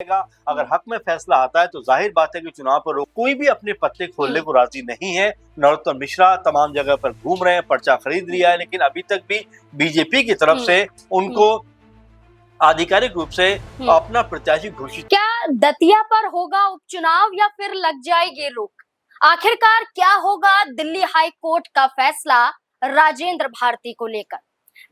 अगर हक में फैसला आता है तो जाहिर बात है कि चुनाव पर रोक कोई भी अपने पत्ते खोलने को राजी नहीं है। नरोत्तम मिश्रा तमाम जगह पर घूम रहे हैं, पर्चा खरीद लिया है, लेकिन अभी तक भी बीजेपी की तरफ से उनको आधिकारिक रूप से अपना प्रत्याशी घोषित। क्या दतिया पर होगा उपचुनाव या फिर लग जाएगी रोक? आखिरकार क्या होगा दिल्ली हाई कोर्ट का फैसला राजेंद्र भारती को लेकर?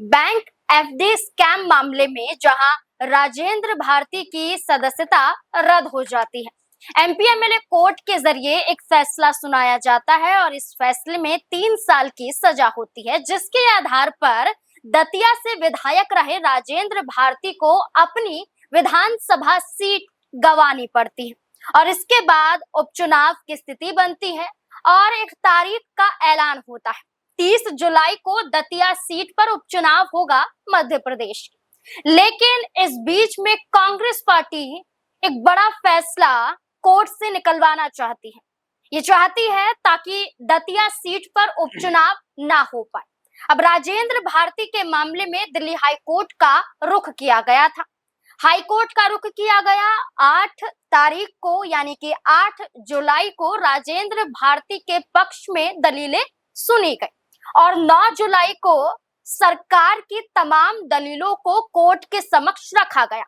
बैंक एफडी स्कैम मामले में जहां राजेंद्र भारती की सदस्यता रद्द हो जाती है, एमपीएमएलए कोर्ट के जरिए एक फैसला सुनाया जाता है और इस फैसले में 3 साल की सजा होती है, जिसके आधार पर दतिया से विधायक रहे राजेंद्र भारती को अपनी विधानसभा सीट गंवानी पड़ती है और इसके बाद उपचुनाव की स्थिति बनती है और एक तारीख का ऐलान होता है। 30 जुलाई को दतिया सीट पर उपचुनाव होगा मध्य प्रदेश। लेकिन इस बीच में कांग्रेस पार्टी एक बड़ा फैसला कोर्ट से निकलवाना चाहती है। ये चाहती है ताकि दतिया सीट पर उपचुनाव ना हो पाए। अब राजेंद्र भारती के मामले में दिल्ली हाई कोर्ट का रुख किया गया था। हाई कोर्ट का रुख किया गया 8 तारीख को, यानी कि 8 जुलाई को राजेंद्र भारती के पक्ष में दलीलें सुनी गई और 9 जुलाई को सरकार की तमाम दलीलों को कोर्ट के समक्ष रखा गया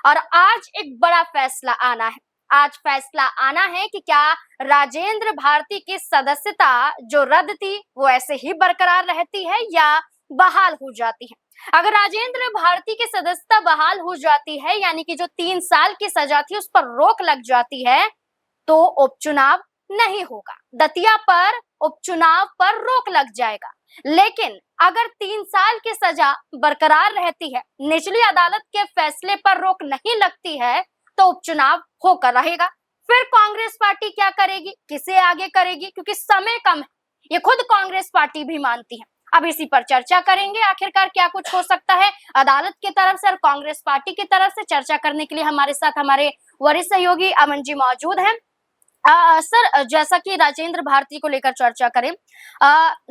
और आज एक बड़ा फैसला आना है। आज फैसला आना है कि क्या राजेंद्र भारती की सदस्यता जो रद्द थी वो ऐसे ही बरकरार रहती है या बहाल हो जाती है। अगर राजेंद्र भारती की सदस्यता बहाल हो जाती है, यानी कि जो 3 साल की सजा थी उस पर रोक लग जाती है, तो उपचुनाव नहीं होगा, दतिया पर उपचुनाव पर रोक लग जाएगा। लेकिन अगर 3 साल की सजा बरकरार रहती है, निचली अदालत के फैसले पर रोक नहीं लगती है, तो उपचुनाव होकर रहेगा। फिर कांग्रेस पार्टी क्या करेगी, किसे आगे करेगी, क्योंकि समय कम है, ये खुद कांग्रेस पार्टी भी मानती है। अब इसी पर चर्चा करेंगे, आखिरकार क्या कुछ हो सकता है अदालत की तरफ से और कांग्रेस पार्टी की तरफ से। चर्चा करने के लिए हमारे साथ हमारे वरिष्ठ सहयोगी अमन जी मौजूद हैं। सर, जैसा कि राजेंद्र भारती को लेकर चर्चा करें,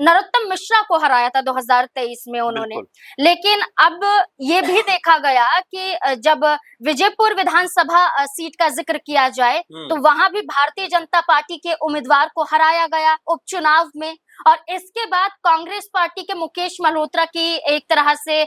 नरोत्तम मिश्रा को हराया था 2023 में उन्होंने, लेकिन अब ये भी देखा गया कि जब विजयपुर विधानसभा सीट का जिक्र किया जाए तो वहां भी भारतीय जनता पार्टी के उम्मीदवार को हराया गया उपचुनाव में और इसके बाद कांग्रेस पार्टी के मुकेश मल्होत्रा की एक तरह से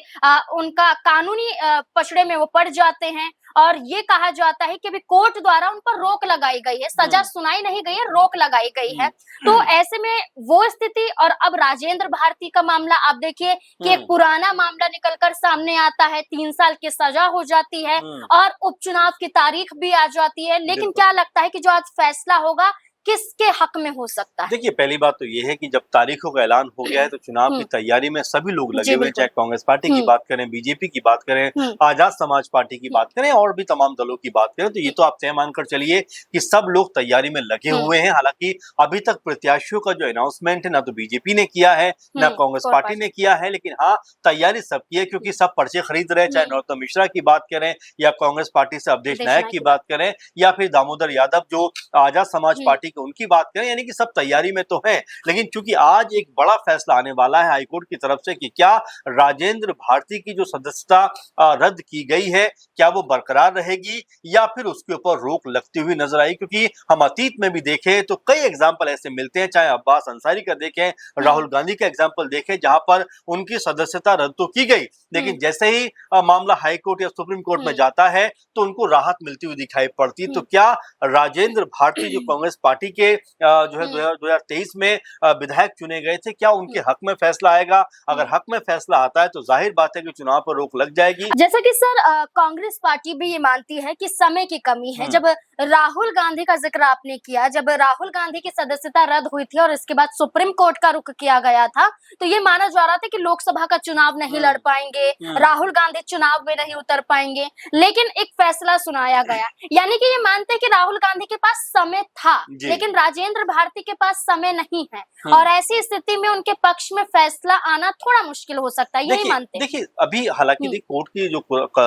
उनका कानूनी पचड़े में वो पड़ जाते हैं और ये कहा जाता है कि अभी कोर्ट द्वारा उन पर रोक लगाई गई है, सजा सुनाई नहीं गई है, रोक लगाई गई है। तो ऐसे में वो स्थिति और अब राजेंद्र भारती का मामला आप देखिए कि एक पुराना मामला निकलकर सामने आता है, 3 साल की सजा हो जाती है और उपचुनाव की तारीख भी आ जाती है। लेकिन क्या लगता है कि जो आज फैसला होगा किसके हक में हो सकता है? देखिए, पहली बात तो ये है कि जब तारीखों का ऐलान हो गया है तो चुनाव की तैयारी में सभी लोग लगे हुए हैं, चाहे कांग्रेस पार्टी की बात करें, बीजेपी की बात करें, आजाद समाज पार्टी की बात करें और भी तमाम दलों की बात करें, तो ये तो आप तय मानकर चलिए कि सब लोग तैयारी में लगे हुए हैं। हालांकि अभी तक प्रत्याशियों का जो अनाउंसमेंट है ना तो बीजेपी ने किया है ना कांग्रेस पार्टी ने किया है, लेकिन हाँ तैयारी सबकी है क्योंकि सब पर्चे खरीद रहे हैं। चाहे नरोत्तम मिश्रा की बात करें या कांग्रेस पार्टी से अवधेश नायक की बात करें या फिर दामोदर यादव जो आजाद समाज पार्टी के उनकी बात करें, यानी कि सब तैयारी में तो है। लेकिन चूंकि आज एक बड़ा फैसला आने वाला है हाईकोर्ट की तरफ से कि क्या राजेंद्र भारती की जो सदस्यता रद्द की गई है क्या वो बरकरार रहेगी या फिर उसके ऊपर रोक लगती हुई नजर आई, क्योंकि हम अतीत में भी देखें तो कई एग्जाम्पल ऐसे मिलते हैं, चाहे अब्बास अंसारी का देखें, राहुल गांधी का एग्जाम्पल देखें, जहां पर उनकी सदस्यता रद्द तो की गई लेकिन जैसे ही मामला हाईकोर्ट या सुप्रीम कोर्ट में जाता है तो उनको राहत मिलती हुई दिखाई पड़ती। तो क्या राजेंद्र भारती जो कांग्रेस पार्टी के जो है 2023 में विधायक चुने गए थे, क्या उनके हक में फैसला आएगा? अगर हक में फैसला आता है तो जाहिर बात है कि चुनाव पर रोक लग जाएगी। जैसा कि सर कांग्रेस पार्टी भी ये मानती है कि समय की कमी है। जब राहुल गांधी का जिक्र आपने किया, जब राहुल गांधी की सदस्यता रद्द हुई थी और इसके बाद सुप्रीम कोर्ट का रुख किया गया था तो ये माना जा रहा था कि लोकसभा का चुनाव नहीं लड़ पाएंगे, राहुल गांधी चुनाव में नहीं उतर पाएंगे, लेकिन एक फैसला सुनाया गया। यानी कि ये मानते हैं कि राहुल गांधी के पास समय था लेकिन राजेंद्र भारती के पास समय नहीं है और ऐसी स्थिति में उनके पक्ष में फैसला आना थोड़ा मुश्किल हो सकता है, यही मानते हैं। देखिए, अभी हालांकि कोर्ट की जो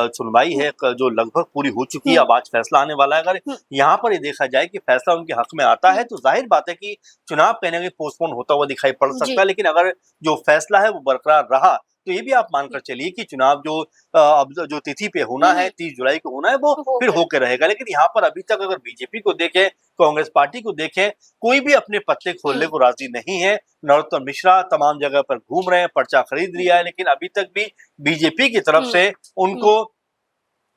सुनवाई है जो लगभग पूरी हो चुकी है, अब आज फैसला आने वाला है। अगर यहाँ पर ये देखा जाए कि फैसला उनके हक में आता है तो जाहिर बात है कि चुनाव कहीं ना कहीं पोस्टपोन होता हुआ दिखाई पड़ सकता है, लेकिन अगर जो फैसला है वो बरकरार रहा तो ये भी आप मानकर चलिए कि चुनाव जो अब जो तिथि पे होना है 30 जुलाई को होना है वो फिर होकर रहेगा। लेकिन यहाँ पर अभी तक अगर बीजेपी को देखें, कांग्रेस पार्टी को देखें, कोई भी अपने पत्ते खोलने को राजी नहीं है। नरोत्तम मिश्रा तमाम जगह पर घूम रहे हैं, पर्चा खरीद लिया है, लेकिन अभी तक भी बीजेपी की तरफ से उनको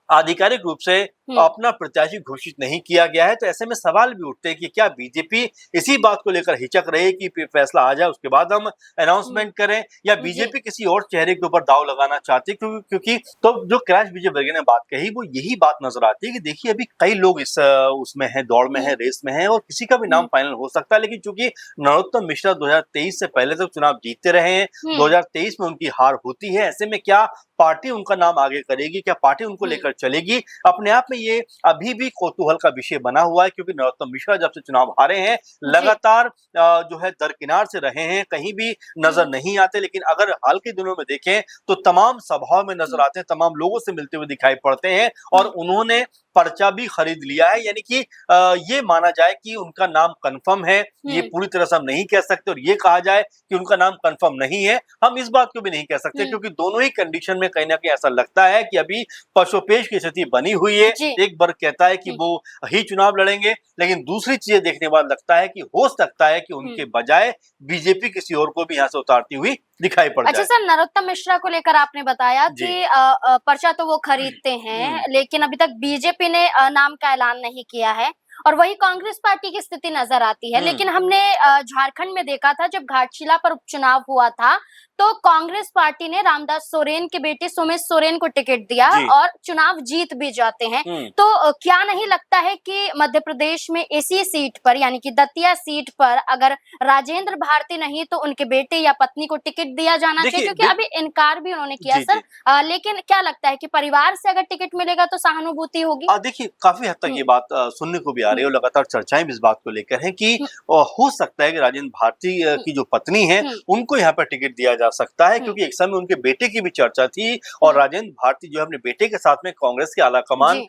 आधिकारिक रूप से अपना प्रत्याशी घोषित नहीं किया गया है। तो ऐसे में सवाल भी उठते हैं कि क्या बीजेपी इसी बात को लेकर हिचक रही है कि फैसला आ जाए उसके बाद हम अनाउंसमेंट करें, या बीजेपी किसी और चेहरे के ऊपर दाव लगाना चाहती है? क्योंकि तो जो कैलाश विजयवर्गीय ने बात कही वो यही बात नजर आती है कि देखिए अभी कई लोग इस उसमें है, दौड़ में है, रेस में है, और किसी का भी नाम फाइनल हो सकता है। लेकिन चूंकि नरोत्तम मिश्रा 2023 से पहले तक चुनाव जीतते रहे हैं, 2023 में उनकी हार होती है, ऐसे में क्या पार्टी उनका नाम आगे करेगी, क्या पार्टी उनको लेकर चलेगी? अपने आप में ये अभी भी कौतूहल का विषय बना हुआ है, क्योंकि नरोत्तम मिश्रा जब से चुनाव हारे हैं लगातार जो है दरकिनार से रहे हैं, कहीं भी नजर नहीं आते। लेकिन अगर हाल के दिनों में देखें तो तमाम सभाओं में नजर आते हैं, तमाम लोगों से मिलते हुए दिखाई पड़ते हैं, और उन्होंने पर्चा भी खरीद लिया है। यानी कि ये माना जाए कि उनका नाम कंफर्म है, ये पूरी तरह से हम नहीं कह सकते, और ये कहा जाए कि उनका नाम कंफर्म नहीं है, हम इस बात को भी नहीं कह सकते, क्योंकि दोनों ही कंडीशन में कहीं ना कहीं ऐसा लगता है कि अभी पशुपेश की स्थिति बनी हुई है। एक बार कहता है कि वो ही चुनाव लड़ेंगे, लेकिन दूसरी चीजें देखने बाद लगता है कि हो सकता है कि उनके बजाय बीजेपी किसी और को भी यहाँ से उतारती हुई दिखाई पड़ जाए। अच्छा सर, नरोत्तम मिश्रा को लेकर आपने बताया कि पर्चा तो वो खरीदते हैं, लेकिन अभी तक बीजेपी ने नाम का ऐलान नहीं किया है, और वही कांग्रेस पार्टी की स्थिति नजर आती है। लेकिन हमने झारखंड में देखा था जब घाटशिला पर उपचुनाव हुआ था तो कांग्रेस पार्टी ने रामदास सोरेन की बेटी सुमित सोरेन को टिकट दिया और चुनाव जीत भी जाते हैं। तो क्या नहीं लगता है कि मध्य प्रदेश में इसी सीट पर, यानी कि दतिया सीट पर, अगर राजेंद्र भारती नहीं तो उनके बेटे या पत्नी को टिकट दिया जाना चाहिए? क्योंकि अभी इनकार भी उन्होंने किया सर, लेकिन क्या लगता है कि परिवार से अगर टिकट मिलेगा तो सहानुभूति होगी? देखिए काफी हद तक ये बात सुनने को भी आ रही है, और लगातार चर्चाएं भी इस बात को लेकर हैं कि हो सकता है कि राजेंद्र भारती की जो पत्नी है उनको यहाँ पर टिकट दिया जा सकता है, क्योंकि एक समय उनके बेटे की भी चर्चा थी, और राजेंद्र भारती जो है अपने बेटे के साथ में कांग्रेस के आला कमान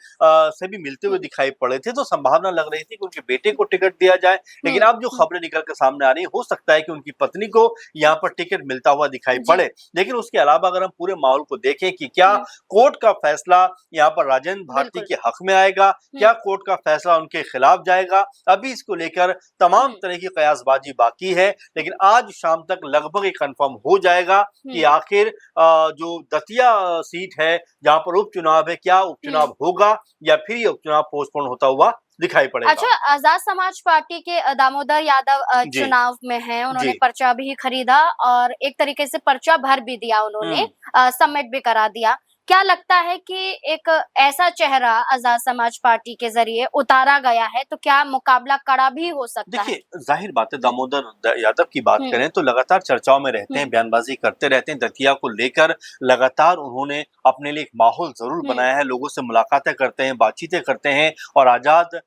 से भी मिलते हुए दिखाई पड़े थे, तो संभावना लग रही थी कि उनके बेटे को टिकट दिया जाए। लेकिन अब जो खबरें निकल कर सामने आ रही है, हो सकता है कि उनकी पत्नी को यहाँ पर टिकट मिलता हुआ दिखाई पड़े। लेकिन उसके अलावा अगर हम पूरे माहौल को देखें कि क्या कोर्ट का फैसला यहाँ पर राजेंद्र भारती के हक में आएगा, क्या कोर्ट का फैसला उनके खिलाफ जाएगा, अभी इसको लेकर तमाम तरह की कयासबाजी बाकी है। लेकिन आज शाम तक लगभग ये कंफर्म हो जाएगा कि आखिर जो दतिया सीट है जहां पर उपचुनाव है, क्या उपचुनाव होगा या फिर ये उपचुनाव पोस्टपोन होता हुआ दिखाई पड़ेगा। अच्छा, आजाद समाज पार्टी के दामोदर यादव चुनाव में हैं, उन्होंने पर्चा भी खरीदा और एक तरीके से पर्चा भर भी दिया, उन्होंने सबमिट भी करा दिया। क्या लगता है कि एक ऐसा चेहरा आजाद समाज पार्टी के जरिए उतारा गया है, तो क्या मुकाबला कड़ा भी हो सकता है? देखिए जाहिर बात है, दामोदर यादव की बात करें तो लगातार चर्चाओं में रहते हैं, बयानबाजी करते रहते हैं, दतिया को लेकर लगातार उन्होंने अपने लिए एक माहौल जरूर बनाया है, लोगों से मुलाकातें करते हैं, बातचीतें करते हैं, और आजाद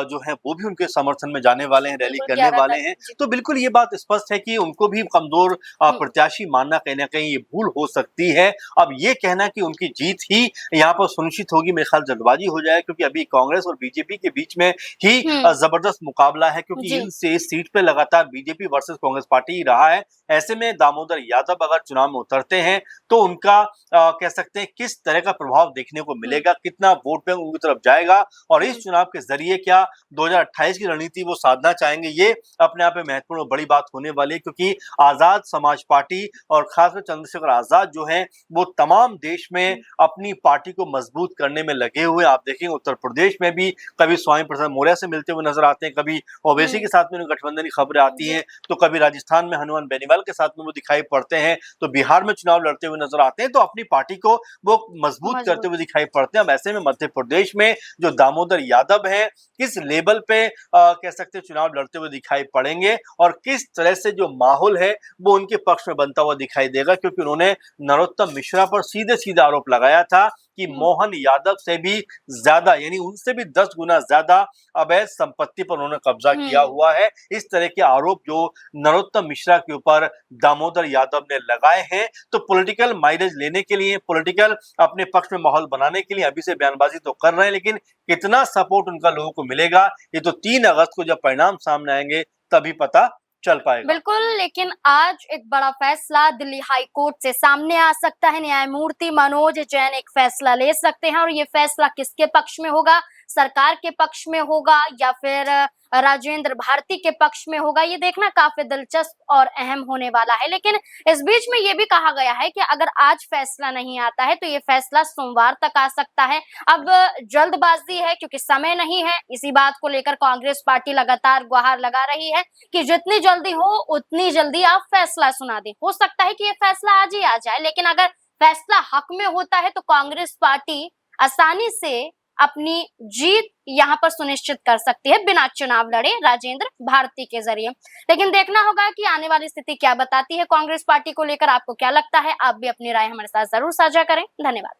जो है वो भी उनके समर्थन में जाने वाले हैं, रैली करने वाले हैं। तो बिल्कुल ये बात स्पष्ट है कि उनको भी कमजोर प्रत्याशी मानना कहीं ना कहीं ये भूल हो सकती है। अब ये कहना कि उनकी जीत ही यहाँ पर सुनिश्चित होगी, मेरे ख्याल जल्दबाजी हो जाए, क्योंकि अभी कांग्रेस और बीजेपी के बीच में ही जबरदस्त मुकाबला है, क्योंकि इस सीट पे लगातार बीजेपी वर्सेस कांग्रेस पार्टी ही रहा है। ऐसे में दामोदर यादव अगर चुनाव में उतरते हैं तो उनका कह सकते हैं किस तरह का प्रभाव देखने को मिलेगा, कितना वोट बैंक उनकी तरफ जाएगा, और इस चुनाव के जरिए क्या 2028 की रणनीति वो साधना चाहेंगे, ये अपने आप में महत्वपूर्ण और बड़ी बात होने वाली है। क्योंकि आजाद समाज पार्टी और खासकर चंद्रशेखर आजाद जो है वो तमाम देश में अपनी पार्टी को मजबूत करने में लगे हुए। आप देखेंगे उत्तर प्रदेश में भी कभी स्वामी प्रसाद मौर्य से मिलते हुए नजर आते हैं, कभी ओवैसी के साथ में गठबंधन की खबरें आती हैं, तो कभी राजस्थान में हनुमान बेनीवाल के साथ में वो दिखाई पड़ते हैं, तो बिहार में चुनाव लड़ते हुए नजर आते हैं, तो अपनी पार्टी को वो मजबूत करते हुए दिखाई पड़ते हैं। अब ऐसे में मध्य प्रदेश में जो दामोदर यादव है किस लेवल पे कह सकते हैं चुनाव लड़ते हुए दिखाई पड़ेंगे, और किस तरह से जो माहौल है वो उनके पक्ष में बनता हुआ दिखाई देगा, क्योंकि उन्होंने नरोत्तम मिश्रा पर सीधे सीधे आरोप लगाया था कि मोहन यादव से भी ज्यादा, यानी उनसे भी 10 गुना ज्यादा अवैध संपत्ति पर उन्होंने कब्जा किया हुआ है। इस तरह के आरोप जो नरोत्तम मिश्रा के ऊपर दामोदर यादव ने लगाए हैं, तो पॉलिटिकल माइलेज लेने के लिए, पॉलिटिकल अपने पक्ष में माहौल बनाने के लिए अभी से बयानबाजी तो कर रहे हैं, लेकिन कितना सपोर्ट उनका लोगों को मिलेगा ये तो 3 अगस्त को जब परिणाम सामने आएंगे तभी पता चल पाएगा। बिल्कुल, लेकिन आज एक बड़ा फैसला दिल्ली हाई कोर्ट से सामने आ सकता है। न्यायमूर्ति मनोज जैन एक फैसला ले सकते हैं और ये फैसला किसके पक्ष में होगा? सरकार के पक्ष में होगा या फिर राजेंद्र भारती के पक्ष में होगा? ये देखना काफी दिलचस्प और अहम होने वाला है। लेकिन इस बीच में ये भी कहा गया है कि अगर आज फैसला नहीं आता है तो ये फैसला सोमवार तक आ सकता है। अब जल्दबाजी है क्योंकि समय नहीं है। इसी बात को लेकर कांग्रेस पार्टी लगातार गुहार लगा रही है कि जितनी जल्दी हो उतनी जल्दी आप फैसला सुना दें। हो सकता है कि ये फैसला आज ही आ जाए, लेकिन अगर फैसला हक में होता है तो कांग्रेस पार्टी आसानी से अपनी जीत यहाँ पर सुनिश्चित कर सकती है बिना चुनाव लड़े राजेंद्र भारती के जरिए। लेकिन देखना होगा कि आने वाली स्थिति क्या बताती है कांग्रेस पार्टी को लेकर। आपको क्या लगता है? आप भी अपनी राय हमारे साथ जरूर साझा करें। धन्यवाद।